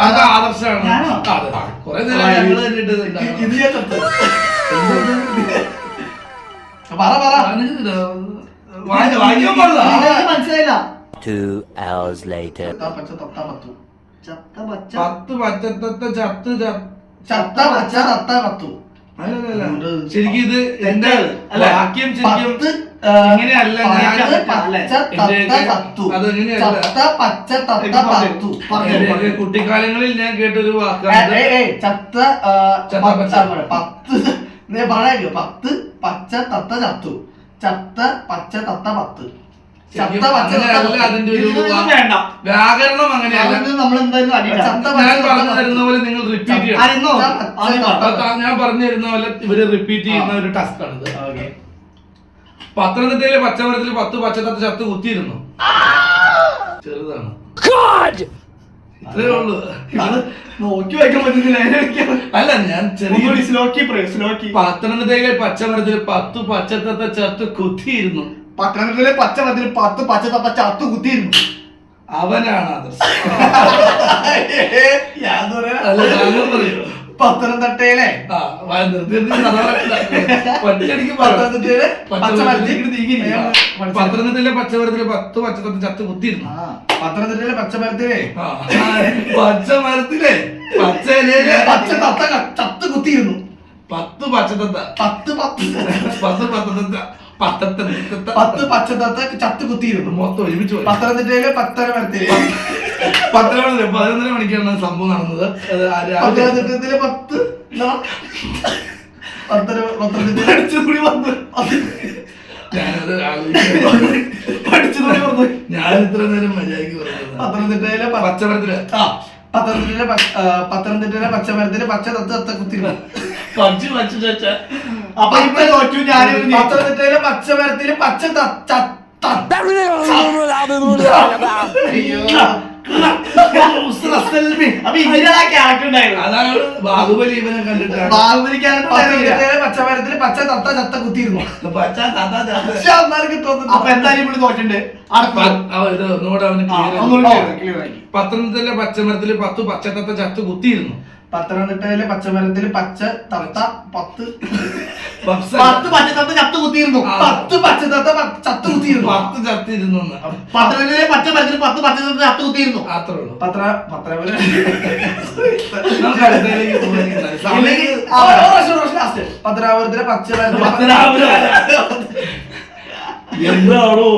അത് ആദർശമാണ്. കുറെ നേരം ഞങ്ങള് മനസ്സിലായില്ല. 2 hours later. പത്ത് പച്ചത്തത്ത ചത്ത് ചത്ത പച്ച തത്ത പത്തു. ശരിക്കും ഇത് എന്റെ വാക്യം ശരിക്കും ഇങ്ങനെയല്ല. കുട്ടിക്കാലങ്ങളിൽ ഞാൻ കേട്ടൊരു വാക്കാണ് ചത്ത പത്ത് പത്ത് പച്ച തത്ത ചത്തു. ചത്ത പച്ച തത്ത പത്ത്. അതിന്റെ ഒരു വ്യാകരണം അങ്ങനെയല്ല. ഞാൻ പറഞ്ഞു തരുന്ന പോലെ നിങ്ങൾ റിപ്പീറ്റ് ചെയ്യണം. ഞാൻ പറഞ്ഞു തരുന്ന പോലെ ഇവര് റിപ്പീറ്റ് ചെയ്യുന്ന ഒരു ടാസ്ക് ആണിത്. പത്തനംതിട്ടയിലെ പച്ചമരത്തിൽ 10 പച്ചത്തത്ത ചത്ത് കുത്തിയിരുന്നു. ചെറുതാണ്, ഇത്രേ ഉള്ളൂ. നോക്കി വായിക്കാൻ പറ്റുന്നില്ല. അല്ല, ഞാൻ ചെറിയ പത്തനംതിട്ടയിലെ പച്ചമരത്തിൽ 10 പച്ചത്തത്ത ചത്ത് കുത്തിയിരുന്നു. പത്തനംതിട്ടയിലെ പച്ചമരത്തിൽ 10 പച്ചത്തത്ത ചത്തു കുത്തിയിരുന്നു. അവനാണ് അത്. പത്തനംതിട്ടയിലെ പത്തനംതിട്ടയിലെ പച്ചമരത്തില് 10 പച്ചത്തത്ത ചത്ത് കുത്തിയിരുന്നു. പത്തനംതിട്ടയിലെ പച്ചമരത്തിലെ പച്ചമരത്തിലെ പച്ചയിലെ പച്ചത്തത്ത ചത്ത് കുത്തിയിരുന്നു. 10 പച്ചത്തത്ത 10 പച്ചത്തത്ത ചത്ത് കുത്തിയിരുന്നു. മൊത്തം ഒരുമിച്ച് പത്തനംതിട്ടയിലെ പത്തനമരത്തിലെ 11 മണിക്കാണ് സംഭവം നടന്നത്. പത്തനംതിട്ടയിലെ 10 ഞാൻ ഇത്ര നേരം മര്യാദക്ക് പറഞ്ഞത്. പത്തനംതിട്ടയിലെ പച്ചമരത്തില് പത്തനംതിട്ടയിലെ പച്ചമരത്തില് പച്ച തത്ത കുത്തിയിരുന്നു. അപ്പൊ ഇപ്പൊ തോറ്റു ഞാൻ. പത്തനംതിട്ടയിലെ പച്ചമരത്തില് പച്ച അതാണ് ബാഹുബലി ഇവനെ കണ്ടിട്ടാണ്. പച്ചമരത്തില് പച്ച തത്ത ചത്ത കുത്തിയിരുന്നു. അപ്പൊ എന്തായാലും ഇവിടെ തോറ്റുണ്ട്. പത്തനംതിട്ടയിലെ പച്ചമരത്തില് 10 പച്ചത്തത്ത ചത്ത് കുത്തിയിരുന്നു. പത്തനംതിട്ടയിലെ പച്ചമരത്തില് പച്ച തത്ത 10 പച്ചത്തത്ത ചത്ത് കുത്തിയിരുന്നു. 10 പച്ചത്തത്ത ചത്ത് കുത്തിയിരുന്നു. 10 ചത്തിരുന്നു. പത്തനംതിട്ടയിലെ പച്ചമരത്തില് 10 പച്ചത്തത്ത ചത്ത് കുത്തിയിരുന്നു. അത്രേ ഉള്ളൂ. പത്തനാപുരത്തിലെ പച്ചമരത്തില് എന്താണോ